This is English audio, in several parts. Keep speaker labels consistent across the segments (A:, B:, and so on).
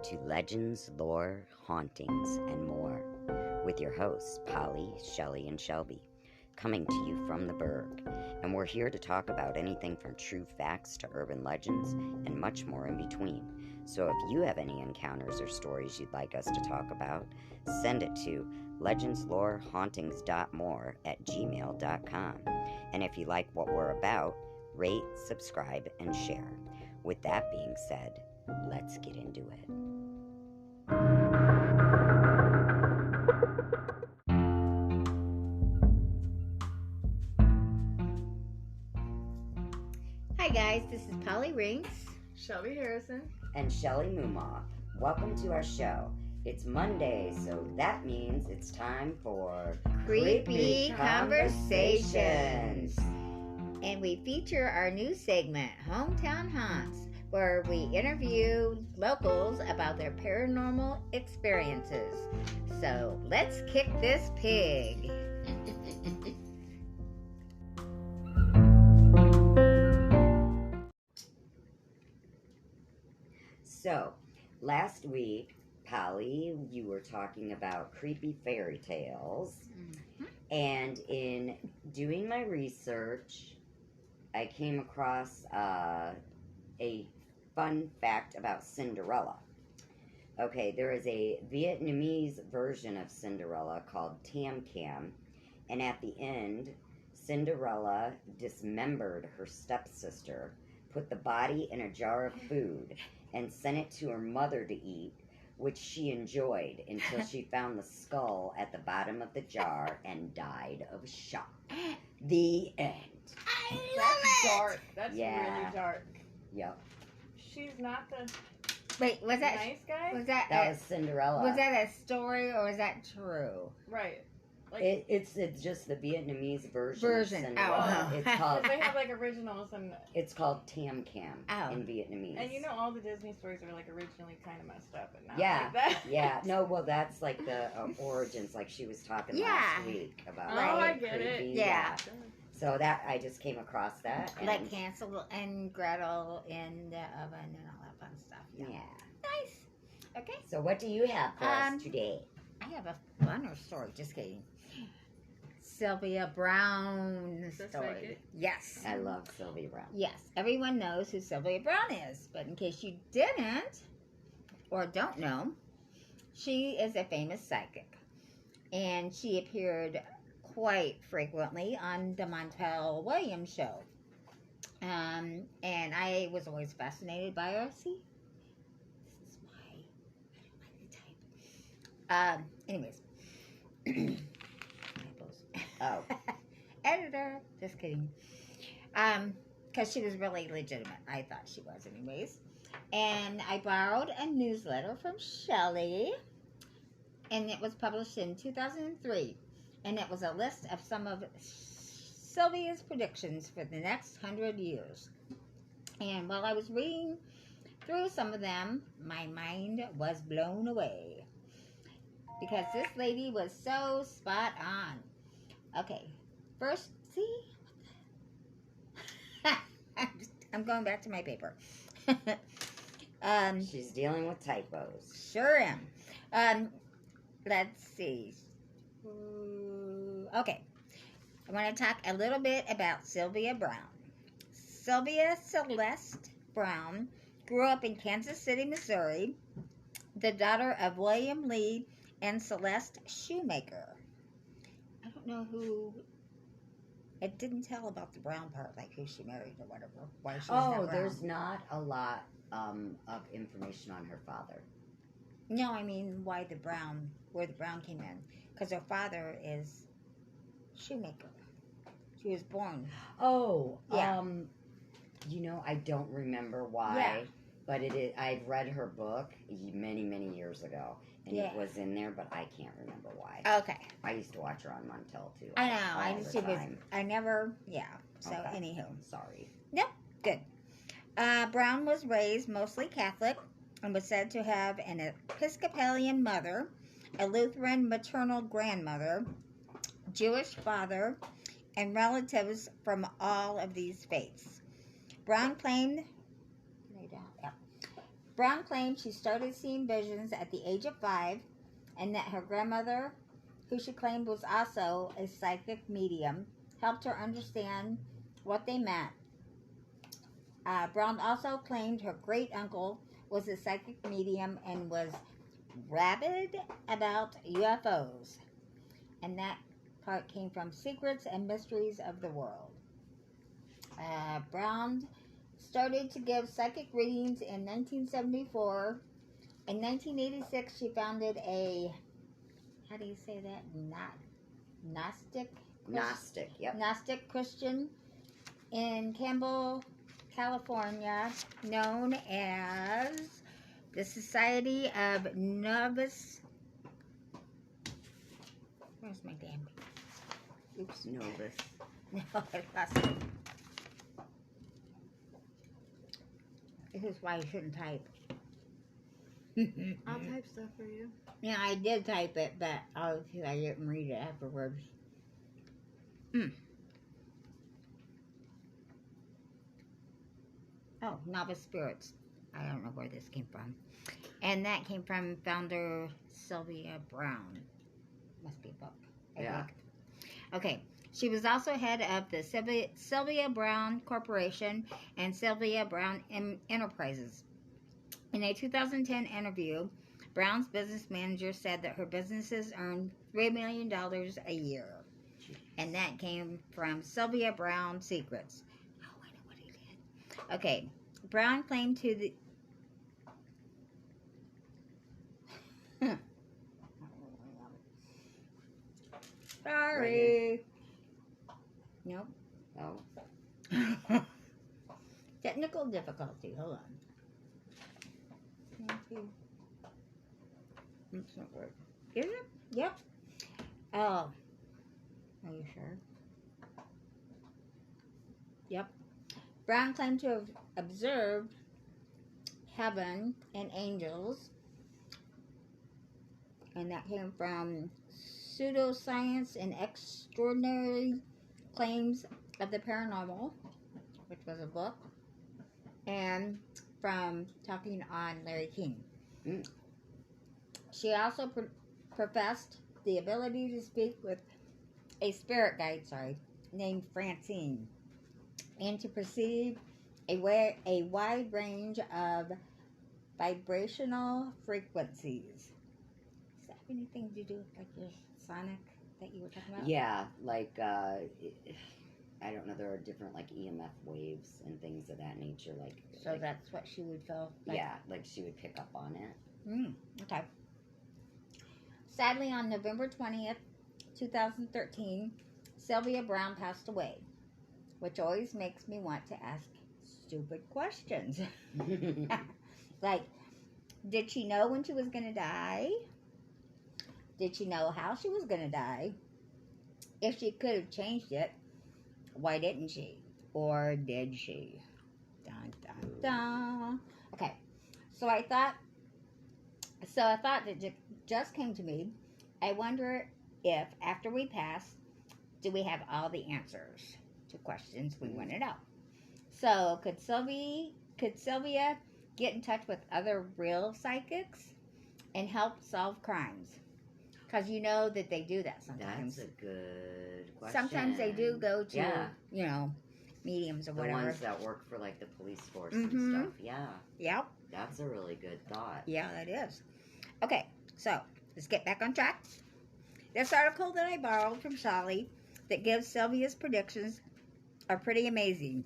A: to Legends, Lore, Hauntings, and more with your hosts, Polly, Shelley, and Shelby, coming to you from the Berg. And we're here to talk about anything from true facts to urban legends and much more in between. So if you have any encounters or stories you'd like us to talk about, send it to legendslorehauntings.more@gmail.com. And if you like what we're about, rate, subscribe, and share. With that being said, let's get into it.
B: Hi guys, this is Polly Rings,
C: Shelby Harrison,
A: and Shelley Moomaw. Welcome to our show. It's Monday, so that means it's time for
B: Creepy Conversations. And we feature our new segment, Hometown Haunts, where we interview locals about their paranormal experiences. So let's kick this pig.
A: So, last week, Polly, you were talking about creepy fairy tales.
B: Mm-hmm.
A: And in doing my research, I came across a fun fact about Cinderella. Okay, there is a Vietnamese version of Cinderella called Tam Cam, and at the end, Cinderella dismembered her stepsister, put the body in a jar of food, and sent it to her mother to eat, which she enjoyed until she found the skull at the bottom of the jar and died of shock. The end.
B: I love
C: that's
B: it!
C: dark. That's
A: Yeah.
C: really dark.
A: Yep.
C: She's not the
B: Wait, was that
C: nice guy?
A: That was Cinderella.
B: was that a story or was that true?
C: Right. Like,
A: It's just the Vietnamese version.
B: Version.
A: Of Cinderella.
B: Oh.
A: It's called
C: they have like originals
A: Tam Cam
B: Oh.
A: in Vietnamese.
C: and you know all the Disney stories are like originally kind of messed up and not
A: Yeah.
C: like that.
A: Yeah, no, well, that's like the origins, like she was talking last week about.
C: Oh,
A: like,
C: I get
A: creepy,
C: it.
B: Yeah.
A: So that I just came across that. And,
B: Like Hansel and Gretel in the oven and all that fun stuff.
A: yeah.
B: Nice. Okay.
A: So what do you have for us today?
B: I have a funner story. Just kidding. Sylvia Brown
C: Just
B: story.
C: like it?
B: Yes.
A: I love Sylvia Brown.
B: Yes. Everyone knows who Sylvia Brown is, but in case you didn't or don't know, she is a famous psychic, and she appeared quite frequently on the Montel Williams show. And I was always fascinated by her. See, this is why I don't like to type. Anyways.
A: Oh.
B: Editor. Just kidding. Because she was really legitimate. I thought she was anyways. And I borrowed a newsletter from Shelley. And it was published in 2003. And it was a list of some of Sylvia's predictions for the next 100 years. And while I was reading through some of them, my mind was blown away. Because this lady was so spot on. Okay, first, see? I'm going back to my paper.
A: She's dealing with typos.
B: Sure am. Let's see. Okay, I want to talk a little bit about Sylvia Brown. Sylvia Celeste Brown grew up in Kansas City, Missouri, the daughter of William Lee and Celeste Shoemaker. I don't know who. It didn't tell about the Brown part, like who she married or whatever. Why she's not Brown.
A: There's not a lot of information on her father.
B: No, I mean where the Brown came in, because her father is Shoemaker. She was born.
A: Oh,
B: yeah.
A: I don't remember why,
B: Yeah.
A: but it is. I'd read her book many, many years ago, and
B: Yeah.
A: it was in there, but I can't remember why.
B: Okay.
A: I used to watch her on Montel too.
B: I know.
A: all the time.
B: I never. Yeah. So
A: Okay.
B: anywho,
A: Sorry.
B: good. Brown was raised mostly Catholic and was said to have an Episcopalian mother, a Lutheran maternal grandmother, Jewish father, and relatives from all of these faiths. Brown Brown claimed she started seeing visions at the age of 5 and that her grandmother, who she claimed was also a psychic medium, helped her understand what they meant. Brown also claimed her great uncle was a psychic medium and was rabid about UFOs. And that part came from Secrets and Mysteries of the World. Brown started to give psychic readings in 1974. In 1986, she founded a, how do you say that? Gnostic Christian in Campbell, California, known as the Society of Novus. Where's my damn? Oops.
A: Novus.
B: No, I lost it. This is why you shouldn't type.
C: I'll type stuff for you.
B: Yeah, I did type it, but I didn't read it afterwards. Oh, Novice Spirits. I don't know where this came from. And that came from founder Sylvia Brown. Must be a book. I
A: Yeah.
B: think. Okay. She was also head of the Sylvia Brown Corporation and Sylvia Brown Enterprises. In a 2010 interview, Brown's business manager said that her businesses earned $3 million a year. And that came from Sylvia Brown Secrets. Oh, I know what he did. Okay. Brown claimed to the... Sorry. Nope.
A: Oh.
B: Technical difficulty. Hold on. It's not working. Is it? Yep. Oh. Are you sure? Yep. Brown claimed to have observed heaven and angels. And that came from Pseudoscience and Extraordinary Claims of the Paranormal, which was a book, and from Talking on Larry King. She also professed the ability to speak with a spirit guide, named Francine, and to perceive a wide range of vibrational frequencies. Does that have anything to do with like your sonic that you were talking about?
A: Yeah, like I don't know. There are different like EMF waves and things of that nature.
B: So that's what she would feel. Like?
A: Yeah, like she would pick up on it.
B: Okay. Sadly, on November 20th, 2013, Sylvia Brown passed away, which always makes me want to ask stupid questions. Like, did she know when she was going to die? Did she know how she was going to die? If she could have changed it, why didn't she? Or did she? Dun, dun, dun. Okay, so I thought that it just came to me. I wonder if after we pass, do we have all the answers to questions we want to know? So could Sylvia get in touch with other real psychics and help solve crimes? Because you know that they do that sometimes.
A: That's a good question.
B: Sometimes they do go to, mediums or whatever.
A: The ones that work for like the police force and stuff. Yeah.
B: Yep.
A: That's a really good thought.
B: Yeah, that is. Okay, so let's get back on track. This article that I borrowed from Sally that gives Sylvia's predictions are pretty amazing.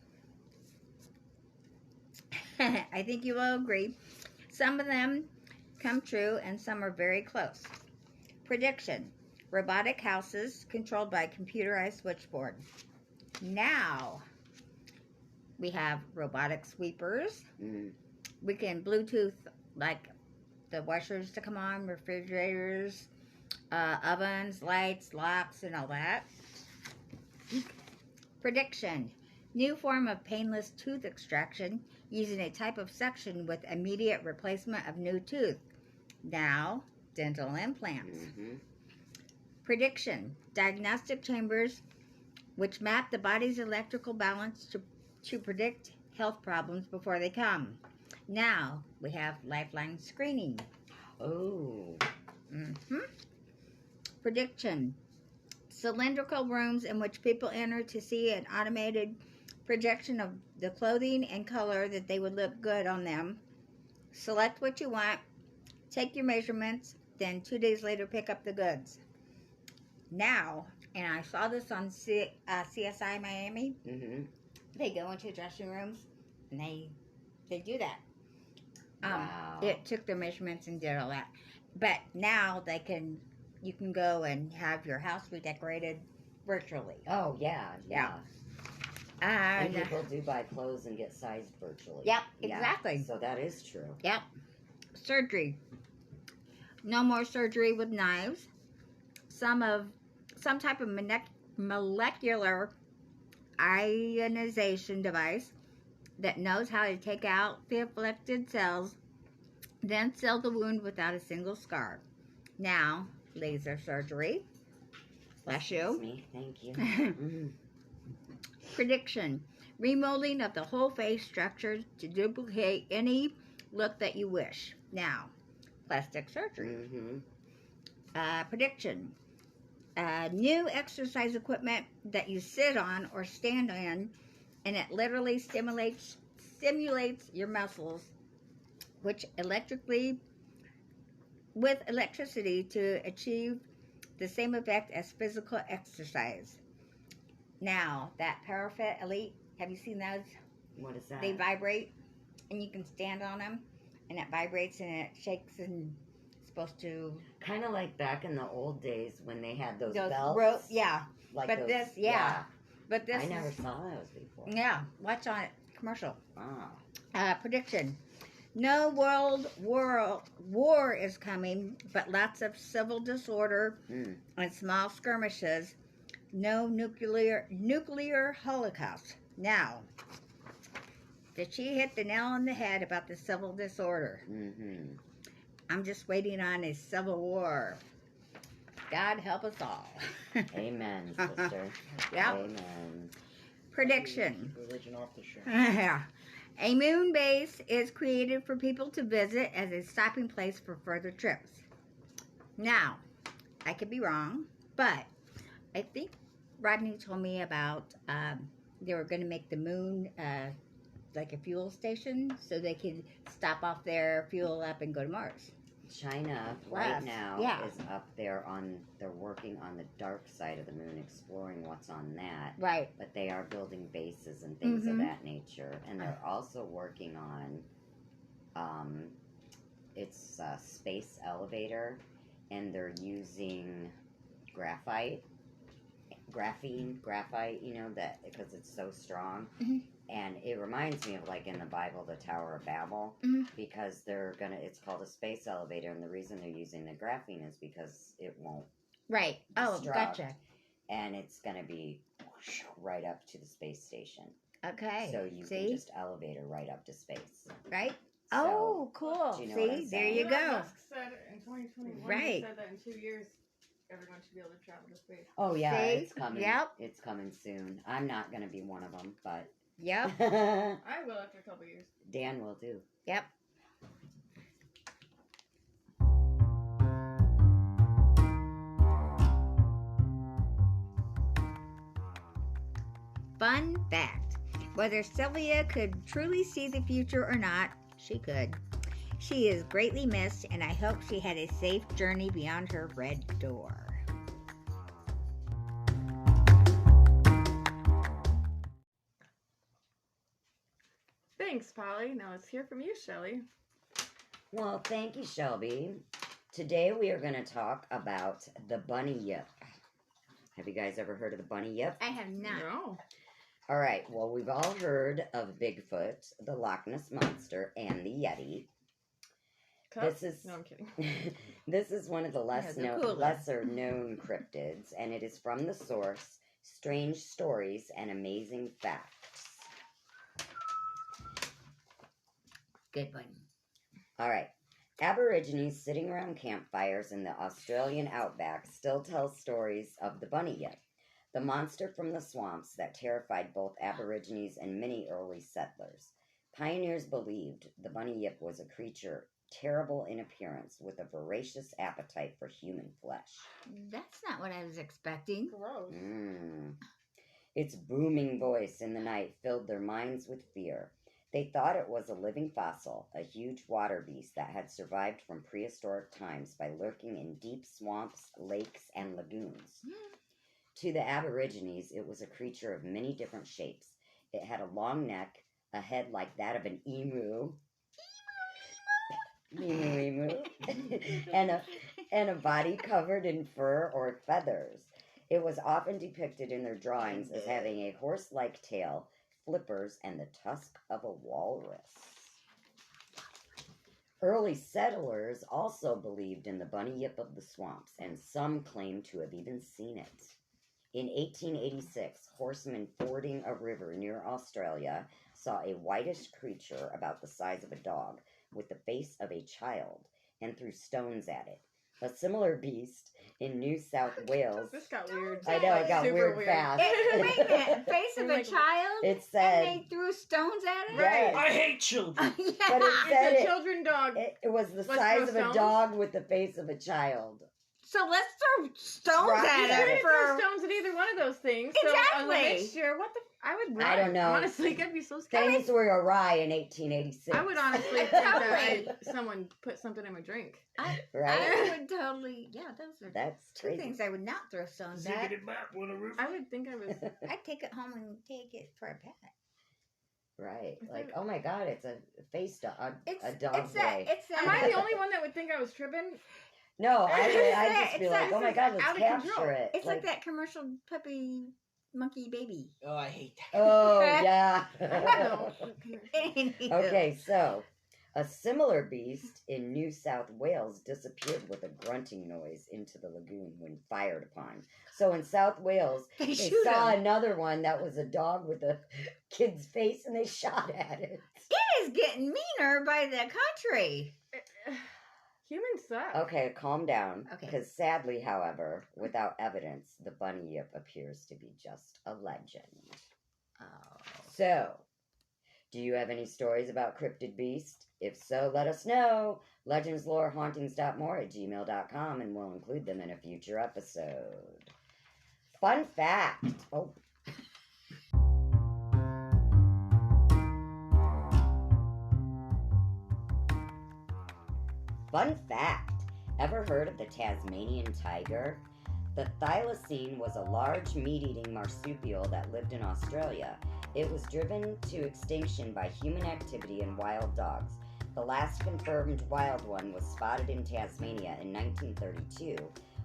B: I think you will agree. Some of them come true and some are very close. Prediction: robotic houses controlled by computerized switchboard. Now we have robotic sweepers. We can Bluetooth like the washers to come on, refrigerators, ovens, lights, locks, and all that. Prediction: new form of painless tooth extraction using a type of suction with immediate replacement of new tooth. Now, dental implants. Prediction: diagnostic chambers which map the body's electrical balance to predict health problems before they come. Now we have lifeline screening.
A: Oh.
B: hmm Prediction. Cylindrical rooms in which people enter to see an automated projection of the clothing and color that they would look good on them. Select what you want, take your measurements, then 2 days later pick up the goods. Now, and I saw this on CSI Miami,
A: Mm-hmm.
B: they go into dressing rooms and they do that.
A: Wow.
B: It took their measurements and did all that. But now you can go and have your house redecorated virtually.
A: Oh, yeah.
B: Yeah.
A: And people do buy clothes and get sized virtually.
B: Yep,
A: Yeah,
B: exactly.
A: so that is true.
B: Yep. Surgery. No more surgery with knives. Some type of molecular ionization device that knows how to take out the afflicted cells, then seal the wound without a single scar. Now, laser surgery. Bless
A: Excuse
B: you.
A: me. Thank you. Mhm.
B: Prediction. Remolding of the whole face structure to duplicate any look that you wish. Now, plastic surgery.
A: Mhm.
B: Prediction. New exercise equipment that you sit on or stand on, and it literally stimulates your muscles, with electricity to achieve the same effect as physical exercise. Now, that ParaFit Elite, have you seen those?
A: What is that?
B: They vibrate, and you can stand on them, and it vibrates and it shakes and it's supposed to.
A: Kind of like back in the old days when they had those belts.
B: Yeah.
A: Like
B: But
A: those,
B: this, yeah. But this
A: I never
B: is,
A: saw those before.
B: yeah. Watch on it. Commercial.
A: Ah.
B: Prediction. No world war is coming, but lots of civil disorder
A: Mm.
B: and small skirmishes. No nuclear holocaust. Now, did she hit the nail on the head about the civil disorder?
A: Mm-hmm.
B: I'm just waiting on a civil war. God help us all.
A: Amen, sister.
B: Yep.
A: Amen.
B: Prediction.
D: Keep religion off the show.
B: Yeah. A moon base is created for people to visit as a stopping place for further trips. Now, I could be wrong, but I think Rodney told me about they were going to make the moon like a fuel station so they could stop off there, fuel up, and go to Mars.
A: China
B: Yes.
A: right now
B: Yeah.
A: is up there they're working on the dark side of the moon, exploring what's on that.
B: Right.
A: But they are building bases and things of
B: Mhm.
A: that nature. And they're also working on, it's a space elevator, and they're using graphite, that because it's so strong.
B: Mhm.
A: And it reminds me of like in the Bible, the Tower of Babel,
B: Mhm.
A: because it's called a space elevator, and the reason they're using the graphene is because it won't,
B: Right. Oh,
A: Destruct.
B: gotcha.
A: and it's gonna be right up to the space station.
B: Okay.
A: So you
B: See?
A: can just elevator right up to space.
B: Right?
A: So,
B: Oh, cool.
A: do you know what I'm
B: See? There
A: saying?
B: you go.
C: Musk said in 2021,
B: Right.
C: he said that in 2 years, everyone should be able to travel to space.
A: Oh yeah,
B: See?
A: it's coming.
B: Yep.
A: It's coming soon. I'm not gonna be one of them, but
B: Yep.
C: I will after a couple years.
A: Dan will do.
B: Yep. Fun fact. Whether Sylvia could truly see the future or not, she could. She is greatly missed, and I hope she had a safe journey beyond her red door.
C: Thanks, Polly. Now let's hear from you, Shelly.
A: Well, thank you, Shelby. Today we are going to talk about the bunny yip. Have you guys ever heard of the bunny yip?
B: I have not.
C: No.
A: All right. Well, we've all heard of Bigfoot, the Loch Ness Monster, and the Yeti.
C: Cup?
A: This is
C: No, I'm kidding.
A: this is one of the
B: they're cooler.
A: lesser known cryptids, and it is from the source Strange Stories and Amazing Facts.
B: Good one.
A: All right. Aborigines sitting around campfires in the Australian outback still tell stories of the bunny yip, the monster from the swamps that terrified both Aborigines and many early settlers. Pioneers believed the bunny yip was a creature terrible in appearance with a voracious appetite for human flesh.
B: That's not what I was expecting.
C: Gross.
A: Its booming voice in the night filled their minds with fear. They thought it was a living fossil, a huge water beast that had survived from prehistoric times by lurking in deep swamps, lakes, and lagoons. To the Aborigines, it was a creature of many different shapes. It had a long neck, a head like that of an emu, and a body covered in fur or feathers. It was often depicted in their drawings as having a horse-like tail, flippers, and the tusk of a walrus. Early settlers also believed in the bunny yip of the swamps, and some claim to have even seen it. In 1886, horsemen fording a river near Australia saw a whitish creature about the size of a dog with the face of a child and threw stones at it. A similar beast in New South Wales.
C: This got weird.
A: I know, it got
C: Super
A: weird fast.
B: Wait a minute, face of a child?
A: It said,
B: And they threw stones at it?
A: Yes.
D: I hate children.
B: Yeah.
A: But it said
C: It's a children dog.
A: it was the
C: Let's
A: size
C: throw
A: of a
C: stones?
A: dog with the face of a child.
B: So let's throw stones
A: Right.
C: You
B: at
C: couldn't
B: it
C: throw
B: for...
C: stones at either one of those things. So on the
B: Exactly.
C: mixture, what the? I would run.
A: I don't know.
C: Honestly, I'd be so scared.
A: Things were awry in 1886.
C: I would honestly think
B: Totally.
C: that someone put something in my drink.
A: Right?
B: I would totally... Yeah, those are
A: That's
B: two
A: crazy.
B: things I would not throw stones at.
D: Ziggity bap with a roof.
C: I would think I was.
B: I'd take it home and take it for a pet.
A: Right. Like, oh my god, it's a face dog.
B: It's
A: A dog
B: it's that
A: boy.
B: it's that.
C: Am I the only one that would think I was tripping?
A: No, I'd just
B: It's
A: be like,
B: that-
A: oh my god, let's
C: out of
A: capture
C: control.
A: it.
B: It's like that commercial puppy monkey baby.
D: Oh, I hate that.
A: Oh, yeah.
C: No.
A: Okay, so a similar beast in New South Wales disappeared with a grunting noise into the lagoon when fired upon. So in South Wales,
B: They
A: they
B: shoot
A: saw
B: him.
A: another one that was a dog with a kid's face and they shot at it.
B: It is getting meaner by the country.
C: Humans suck.
A: Okay, calm down.
B: Okay.
A: Because sadly, however, without evidence, the bunny yip appears to be just a legend.
B: Oh.
A: So, do you have any stories about cryptid beast? If so, let us know. legendslorehauntings.more@gmail.com and we'll include them in a future episode. Fun fact. Oh. Fun fact. Ever heard of the Tasmanian tiger? The thylacine was a large meat-eating marsupial that lived in Australia. It was driven to extinction by human activity and wild dogs. The last confirmed wild one was spotted in Tasmania in 1932,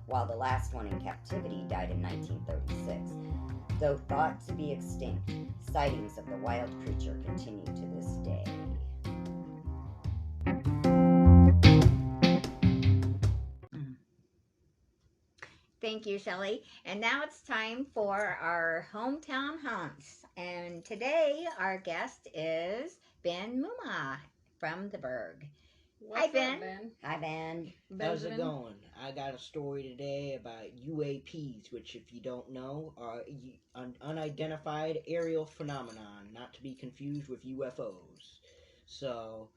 A: while the last one in captivity died in 1936. Though thought to be extinct, sightings of the wild creature continue to this day.
B: Thank you, Shelley. And now it's time for our hometown haunts. And today our guest is Ben Muma from the Berg.
C: What's
B: Hi,
C: up,
B: Ben.
A: Hi, Ben.
D: How's it
C: Benjamin?
D: going? I got a story today about UAPs, which, if you don't know, are an unidentified aerial phenomenon, not to be confused with UFOs. So,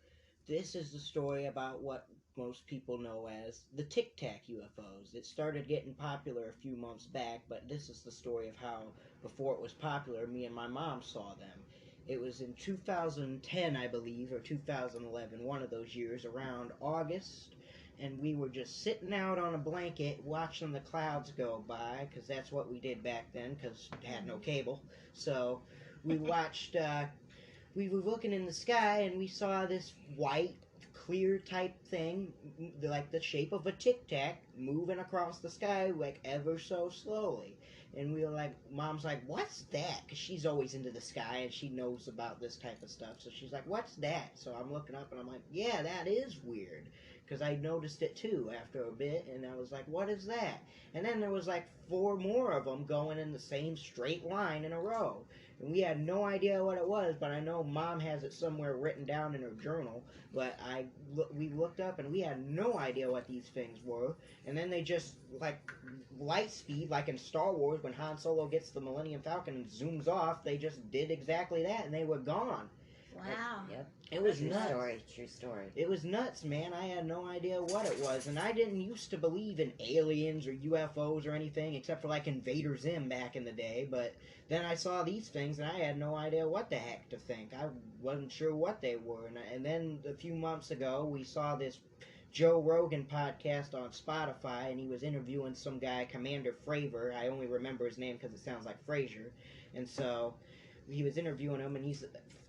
D: this is the story about what most people know as the Tic Tac UFOs. It started getting popular a few months back, but this is the story of how, before it was popular, me and my mom saw them. It was in 2010, I believe, or 2011, one of those years, around August, and we were just sitting out on a blanket watching the clouds go by, because that's what we did back then, because we had no cable. So we watched, we were looking in the sky, and we saw this white, clear type thing, like the shape of a Tic Tac, moving across the sky, like ever so slowly. And we were like, Mom's like, what's that? Because she's always into the sky and she knows about this type of stuff. So she's like, what's that? So I'm looking up and I'm like, yeah, that is weird. Because I noticed it too after a bit. And I was like, what is that? And then there was like 4 more of them going in the same straight line in a row. And we had no idea what it was, but I know Mom has it somewhere written down in her journal. But we looked up and we had no idea what these things were. And then they just, like light speed, like in Star Wars, when Han Solo gets the Millennium Falcon and zooms off, they just did exactly that and they were gone.
B: Wow.
A: Yep.
D: It was
A: True
D: nuts.
A: story. True story.
D: It was nuts, man. I had no idea what it was, and I didn't used to believe in aliens or UFOs or anything, except for like Invader Zim back in the day. But then I saw these things, and I had no idea what the heck to think. I wasn't sure what they were, and then a few months ago, we saw this Joe Rogan podcast on Spotify, and he was interviewing some guy, Commander Fravor. I only remember his name because it sounds like Frasier, and so he was interviewing him, and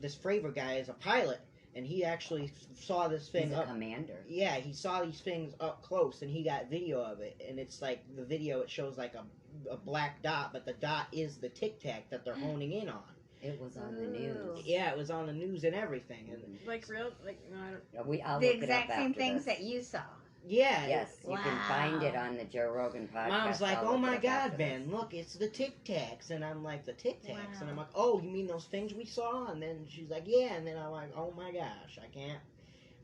D: this Fravor guy is a pilot, and he actually saw this thing
A: He's a
D: up.
A: commander.
D: Yeah, he saw these things up close, and he got video of it, and it's like the video. It shows like a black dot, but the dot is the Tic Tac that they're honing in on.
A: It was on the
B: Ooh.
A: news.
D: Yeah, it was on the news and everything, and
C: Like real, like no, I don't.
A: I'll
B: The
A: look it
B: exact
A: up
B: same
A: after
B: things
A: this.
B: that you saw.
D: yeah,
A: Yes, you can find it
B: Wow.
A: on the Joe Rogan podcast.
D: Mom's like,
A: I'll
D: "Oh
A: look
D: my
A: it up
D: God,
A: after
D: Ben,
A: this.
D: look, it's the Tic Tacs," and I'm like, "The Tic Tacs," and I'm
B: Wow.
D: like, "Oh, you mean those things we saw?" And then she's like, "Yeah," and then I'm like, "Oh my gosh,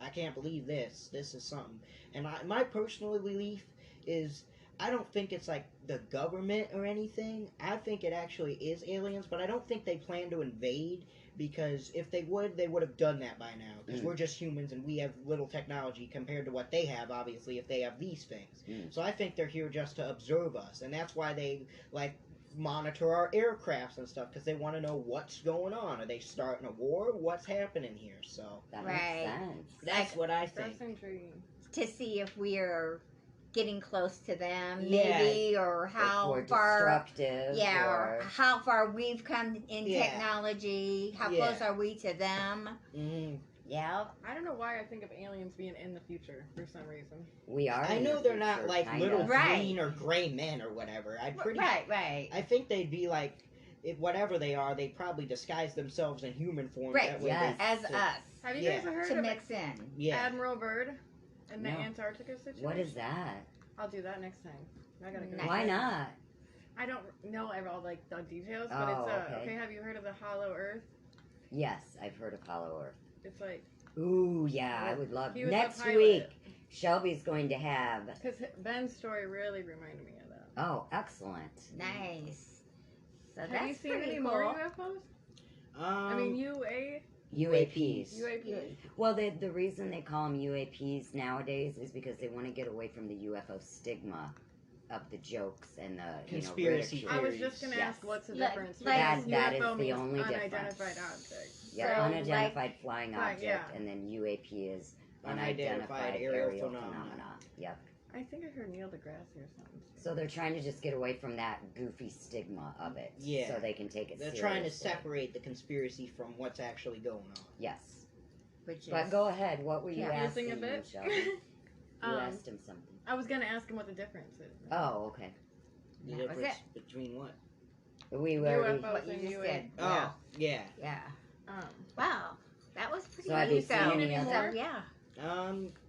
D: I can't believe this. This is something." And my personal belief is, I don't think it's like the government or anything. I think it actually is aliens, but I don't think they plan to invade, because if they would have done that by now. Because
A: Mm.
D: we're just humans and we have little technology compared to what they have, obviously, if they have these things.
A: Mm.
D: So I think they're here just to observe us, and that's why they like monitor our aircrafts and stuff, because they want to know what's going on. Are they starting a war? What's happening here? So
A: That
B: Right.
A: makes sense.
D: that's what I think.
C: That's intriguing.
B: To see if we're getting close to them,
D: Yeah.
B: maybe, or
A: If
B: how
A: we're
B: far.
A: destructive.
B: Yeah,
A: Or,
B: or how far we've come in
D: Yeah.
B: technology. How
D: Yeah.
B: close are we to them?
D: Mm.
B: Yeah.
C: I don't know why I think of aliens being in the future for some reason.
A: we are.
D: I
A: in
D: know
A: the
D: they're not
A: future,
D: like
A: kinda.
D: little
B: Right.
D: green or gray men or whatever.
B: Right.
D: I think they'd be like, if whatever they are, they probably disguise themselves in human form.
B: Right,
D: That way
A: yes.
D: they-
B: As
D: to-
B: us
C: Have you
D: Yeah.
C: guys heard
B: to
C: of
B: mix in.
D: Yeah.
C: Admiral Byrd in the
A: No.
C: Antarctica situation?
A: What is that?
C: I'll do that next time. I gotta go.
B: Nice.
A: Why not?
C: I don't know all like the details, but
A: Oh,
C: it's
A: okay.
C: Have you heard of the Hollow Earth?
A: Yes, I've heard of Hollow Earth.
C: It's like
A: Ooh, yeah, I would love.
C: he was
A: Next
C: a pilot.
A: week, Shelby's going to have.
C: Because Ben's story really reminded me of that.
A: Oh, excellent.
B: Nice. So
C: Have
B: that's
C: you seen
B: pretty
C: any
B: cool.
C: more UFOs? I mean,
A: UAPs.
C: UAP.
A: Well, the reason they call them UAPs nowadays is because they want to get away from the UFO stigma of the jokes and the
D: Conspiracy
A: ridicule.
C: I was
D: theories.
C: just gonna
A: Yes.
C: ask what's the
B: Like-
C: difference.
B: like-
C: because
A: That is
C: UFO
A: the
C: means
A: only
C: unidentified
A: difference.
C: object.
A: Yeah,
B: So,
A: unidentified flying
C: Flying,
A: object,
C: yeah.
A: and then UAP is
D: Unidentified
A: unidentified
D: aerial
A: aerial
D: phenomena.
A: phenomena. Yep.
C: I think I heard Neil deGrasse or something.
A: So they're trying to just get away from that goofy stigma of it.
D: Yeah.
A: So they can take it
D: They're
A: seriously.
D: trying to separate the conspiracy from what's actually going on.
A: Yes.
B: Which
A: But
B: is
A: go ahead. What were you
B: Yeah.
A: asking
C: Using a
A: him,
C: bit.
A: Shelby? You
C: Um,
A: asked him something.
C: I was gonna ask him what the difference is.
A: Oh, okay.
D: The
B: That was
D: difference between what?
A: We already.
C: UFO.
B: what you
C: and
B: just
C: UAP.
B: said.
D: Oh, yeah.
B: Yeah.
C: Um,
B: Wow. That was pretty
A: So have you
B: neat,
A: seen
B: though.
A: any
C: other-
B: So, yeah.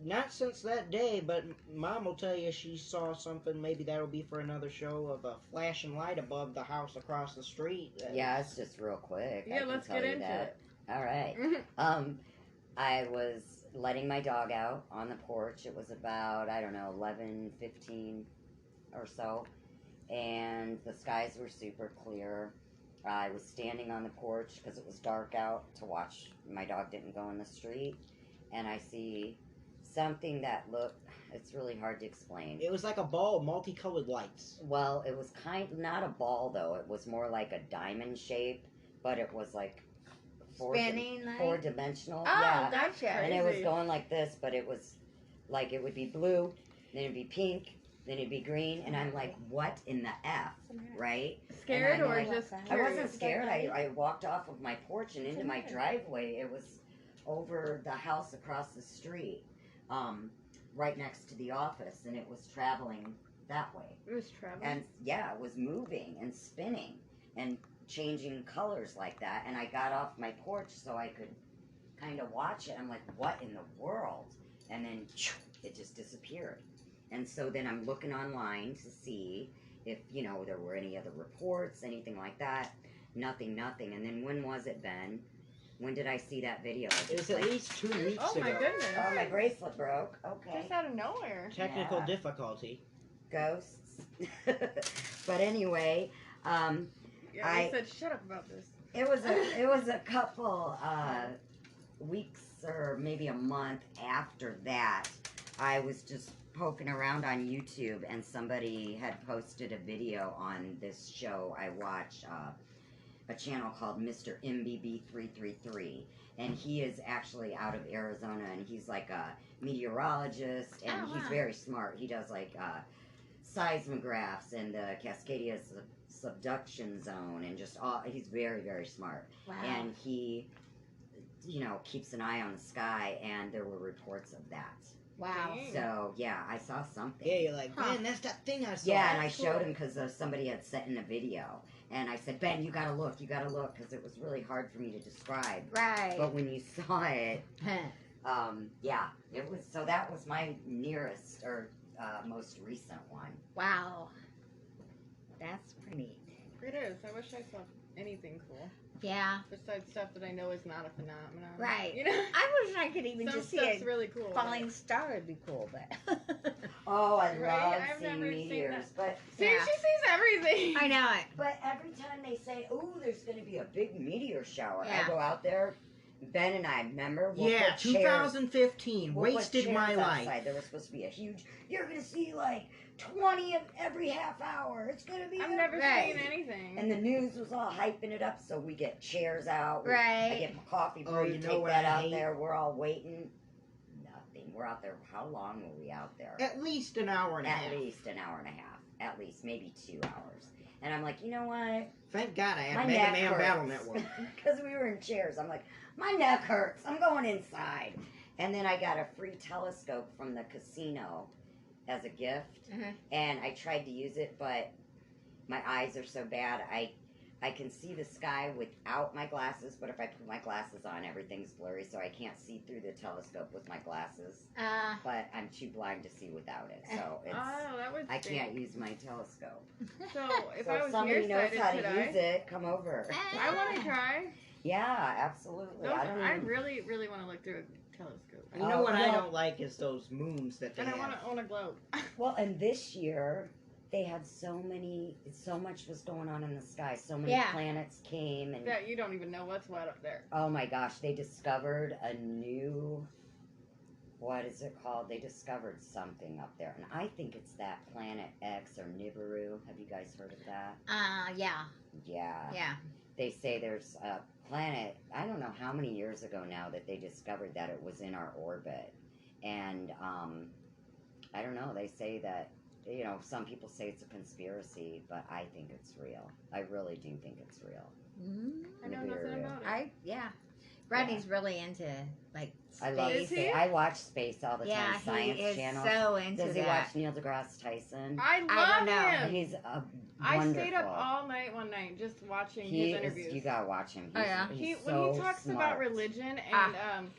D: Not since that day, but Mom will tell you she saw something. Maybe that'll be for another show, of a flashing light above the house across the street.
A: Yeah, it's just real quick. I
C: yeah,
A: can
C: let's
A: tell
C: get
A: you
C: into
A: that.
C: it.
A: All right. I was letting my dog out on the porch. It was about, I don't know, 11:15 or so. And the skies were super clear. I was standing on the porch because it was dark out to watch. My dog didn't go in the street. And I see something that looked, it's really hard to explain.
D: It was like a ball of multicolored lights.
A: Well, it was not a ball though. It was more like a diamond shape, but it was like
B: Spinning like.
A: four-dimensional.
B: Oh,
A: yeah.
B: gotcha.
A: And it was
C: Crazy.
A: going like this, but it was like it would be blue, then it'd be pink, then it'd be green, and I'm like, what in the F, right?
C: Scared
A: And I'm
C: or
A: like-
C: just
A: I
C: curious?
A: wasn't scared. I walked off of my porch and into my driveway. It was over the house across the street, right next to the office, and it was traveling that way.
C: It was traveling.
A: And yeah, it was moving and spinning and changing colors like that. And I got off my porch so I could kind of watch it. I'm like, what in the world? And then it just disappeared. And so then I'm looking online to see if, there were any other reports, anything like that. Nothing. And then when was it, Ben? When did I see that video?
D: It was at least 2 weeks
C: Oh my
D: ago.
C: goodness.
A: Oh, my bracelet broke. Okay.
C: Just out of nowhere.
D: Technical
A: Yeah.
D: difficulty.
A: Ghosts. But anyway,
C: Yeah,
A: I
C: I said shut up about this.
A: it was a couple weeks or maybe a month after that, I was just poking around on YouTube, and somebody had posted a video on this show I watch, a channel called Mr. MBB333, and he is actually out of Arizona, and he's like a meteorologist, and
B: Oh,
A: he's
B: wow.
A: very smart. He does like seismographs and the Cascadia subduction zone, and just all. He's very, very smart,
B: Wow.
A: and he, keeps an eye on the sky, and there were reports of that.
B: Wow.
C: Dang.
A: So yeah, I saw something.
D: Yeah, you're like,
B: Huh.
D: man, that's that thing I saw.
A: Yeah, and I
C: That's
A: showed
C: cool.
A: him because somebody had sent in a video, and I said, Ben, you gotta look, because it was really hard for me to describe.
B: Right.
A: But when you saw it,
B: Huh.
A: yeah, it was. So that was my nearest or most recent one.
B: Wow. That's pretty neat.
C: It is. I wish I saw anything cool
B: Yeah.
C: besides stuff that I know is not a phenomenon.
B: Right.
C: You know.
B: I wish I could even
C: Some
B: just see
C: stuff's
B: a
C: really cool.
B: falling star would be cool, but
A: Oh, I
C: Right?
A: love
C: I've
A: seeing
C: never seen
A: meteors,
C: that.
A: but
C: See,
B: Yeah.
C: she sees everything.
B: I know it.
A: but every time they say, "Oh, there's going to be a big meteor shower,"
B: Yeah.
A: I go out there. Ben and I remember. We'll
D: Yeah,
A: put chairs-
D: 2015,
A: we'll put
D: wasted
A: chairs
D: my life.
A: outside. There was supposed to be a huge. You're going to see like 20 of every half hour. It's going to be.
C: I've never
B: Right.
C: seen anything.
A: And the news was all hyping it up, so we get chairs out. I
B: Right.
A: get my coffee
D: Oh,
A: brewed,
D: you know
A: take
D: what
A: that
D: I
A: out
D: hate?
A: there. We're all waiting. Nothing. We're out there. How long were we out there?
D: At least an hour and a half.
A: At least an hour and a half. At least maybe 2 hours. And I'm like, you know what?
D: Thank God I
A: My
D: have Mega
A: neck
D: Man
A: hurts.
D: Battle Network.
A: Because we were in chairs. I'm like, my neck hurts. I'm going inside. And then I got a free telescope from the casino as a gift.
B: Mhm.
A: And I tried to use it, but my eyes are so bad. I can see the sky without my glasses, but if I put my glasses on, everything's blurry, so I can't see through the telescope with my glasses. But I'm too blind to see without it, so it's
C: Oh, that would
A: I can't
C: stink.
A: use my telescope.
C: So if
A: So
C: I
A: if
C: was
A: somebody knows
C: nearsighted,
A: how
C: could
A: to use it, come over.
C: I want to try.
A: Yeah, absolutely.
C: Those,
A: I don't
C: I
A: even-
C: really, really want to look through a telescope.
D: You know what I
A: well-
D: don't like is those moons that they
C: And I
D: have.
C: want to own a globe.
A: Well, and this year they had so much was going on in the sky. So many
B: Yeah.
A: planets came, and
C: That you don't even know what's what up there.
A: oh my gosh, they discovered a new. What is it called? They discovered something up there, and I think it's that Planet X or Nibiru. Have you guys heard of that?
B: Yeah.
A: Yeah.
B: Yeah.
A: They say there's a planet, I don't know how many years ago now that they discovered that it was in our orbit. And I don't know, they say that, some people say it's a conspiracy, but I think it's real. I really do think it's real.
C: I know nothing
A: Nibiru.
C: about it.
B: Yeah. Rodney's really into like space.
A: I love
C: Is he?
A: space. I watch space all the
B: Yeah,
A: time, Science
B: he is
A: Channel.
B: so into
A: Does he
B: that.
A: watch Neil deGrasse Tyson?
C: I
B: don't
C: love
B: know.
C: him.
A: He's
C: I
A: wonderful.
C: stayed up all night one night just watching
A: He
C: his
A: is,
C: interviews.
A: you gotta watch him.
B: Oh, yeah?
A: He's
C: When
A: so
C: he talks
A: smart.
C: about religion and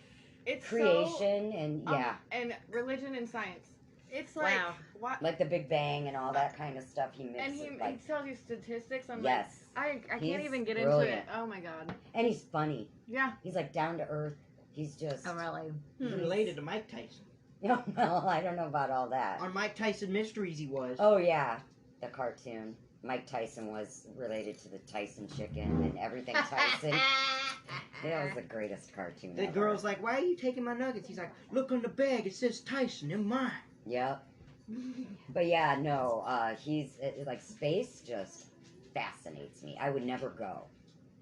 C: it's
A: creation and
C: so,
A: yeah,
C: and religion and science. It's like
B: Wow.
C: what
A: like the Big Bang and all that kind of stuff. He
C: and
A: mixes
C: he
A: like
C: tells you statistics. I'm
A: yes,
C: like I
A: He's
C: can't even get
A: brilliant.
C: into it. Oh my god.
A: and he's funny.
C: Yeah.
A: He's like down to earth. He's just
B: Oh, really?
D: He's
A: Hmm.
D: related to Mike Tyson.
A: well, I don't know about all that.
D: On Mike Tyson Mysteries, he was.
A: Oh yeah, the cartoon. Mike Tyson was related to the Tyson chicken and everything Tyson. That was the greatest cartoon.
D: The
A: ever.
D: girl's like, "Why are you taking my nuggets?" He's like, "Look on the bag. It says Tyson. They're mine."
A: Yep. But yeah, no, he's like space just fascinates me. I would never go.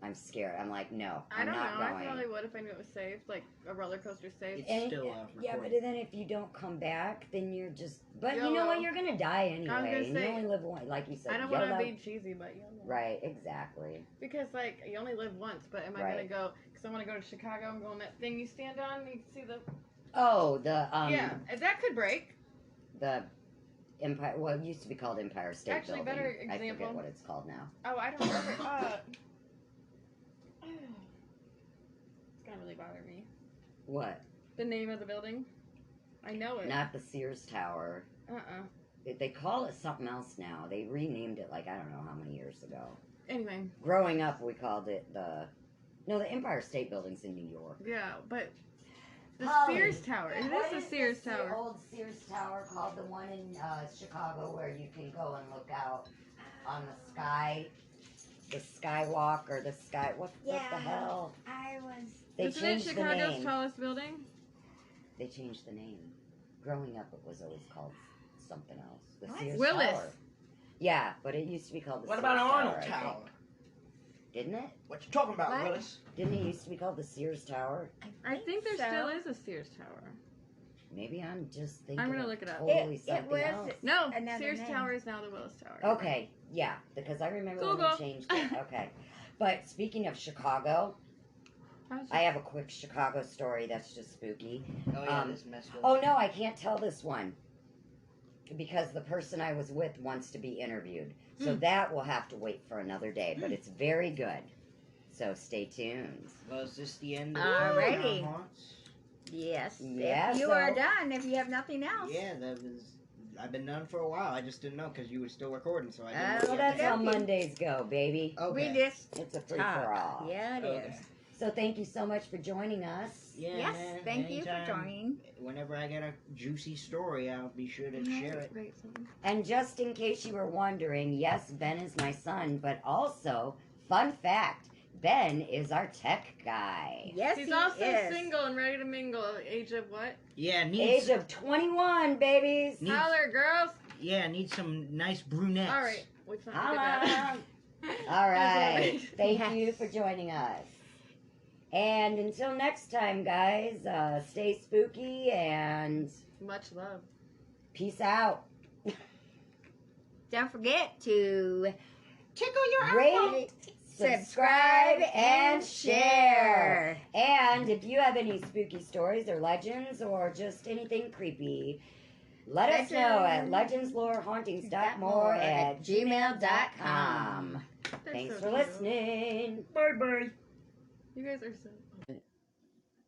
A: I'm scared. I'm like, no,
C: I
A: I'm
C: don't know.
A: not
C: I
A: going.
C: probably would if I knew it was safe, like a roller coaster safe.
D: It's
A: And-
D: still
A: Yeah, but
D: recording.
A: then if you don't come back, then you're just. But you
C: YOLO.
A: know what? You're gonna die anyway.
C: gonna
A: And you
C: say,
A: only live one, like you said.
C: I don't want
A: YOLO.
C: to be cheesy, but you know.
A: Right, exactly.
C: Because like you only live once, but am I
A: Right.
C: gonna go? Because I want to go to Chicago and go on that thing you stand on. And you can see the
A: Oh, the
C: yeah, that could break.
A: the Empire. Well, it used to be called Empire State
C: Actually,
A: Building.
C: better
A: I forget
C: example.
A: what it's called now.
C: Oh, I don't remember. It's gonna really bother me.
A: What?
C: The name of the building. I know it.
A: Not the Sears Tower. They call it something else now. They renamed it like I don't know how many years ago.
C: Anyway,
A: Growing up, we called it the Empire State Building's in New York.
C: yeah, but the
A: Holly,
C: Sears Tower. It
A: What
C: is the Sears
A: the
C: Tower.
A: old Sears Tower called? The one in Chicago where you can go and look out on the skywalk or the sky. What the
B: Yeah.
A: hell?
B: I was
A: They
C: Isn't it
A: changed the
C: Chicago's
A: name.
C: tallest building?
A: They changed the name. Growing up, it was always called something else. The
B: What?
A: Sears
C: Willis.
A: Tower. Yeah, but it used to be called the
D: What
A: Sears
D: about
A: Tower,
D: Arnold
A: I think.
D: Tower?
A: Didn't it?
D: What you talking about,
B: What?
D: Willis?
A: Didn't it used to be called the Sears Tower?
C: I think there
B: so.
C: still is a Sears Tower.
A: Maybe I'm just thinking
C: I'm gonna
A: of
C: look it up.
A: totally
B: It
A: something
B: was
A: else.
C: No,
B: Another
C: Sears
B: name.
C: Tower is now the Willis Tower.
A: Okay, yeah, because I remember when
C: Google.
A: they changed it. Okay. But speaking of Chicago, I have a quick Chicago story that's just spooky.
D: Oh yeah,
A: Um,
D: this messed up.
A: Oh no, I can't tell this one because the person I was with wants to be interviewed. So that will have to wait for another day, but it's very good. So stay tuned.
D: Well, is this the end of
B: Alrighty.
D: Town Haunts?
B: Yes.
A: Yeah,
B: If you
A: so-
B: are done, if you have nothing else.
D: Yeah, that was. I've been done for a while. I just didn't know because you were still recording, so I didn't.
B: Oh,
D: know
A: Well,
D: you had
A: that's
D: to
A: how
B: okay.
A: Mondays go, baby.
D: Okay.
B: We just
A: It's a free
B: talk.
A: for all.
B: Yeah, it is.
D: Okay.
A: So thank you so much for joining us.
D: Yeah,
B: Yes,
D: man,
B: thank you for
D: anytime.
B: joining.
D: Whenever I get a juicy story, I'll be sure to share it.
C: Right, something.
A: And just in case you were wondering, yes, Ben is my son, but also, fun fact, Ben is our tech guy.
B: Yes,
C: He's
B: he
C: also
B: is.
C: single and ready to mingle. Age of what?
D: Yeah, needs.
A: Age of 21, babies.
D: Needs-
C: Holler, girls.
D: Yeah, need some nice brunettes.
C: All right. Let's not
A: Holla.
C: look at that.
A: All right.
C: That's
A: Thank
B: Yes.
A: you for joining us. And until next time, guys, stay spooky and
C: Much love.
A: peace out.
B: Don't forget to
D: Tickle your
A: Rate, subscribe, and share. And if you have any spooky stories or legends or just anything creepy, let us know at legendslorehauntings.more@gmail.com.
C: They're
A: Thanks
C: so
A: for
C: cute.
A: listening.
D: Bye bye.
C: You guys are so.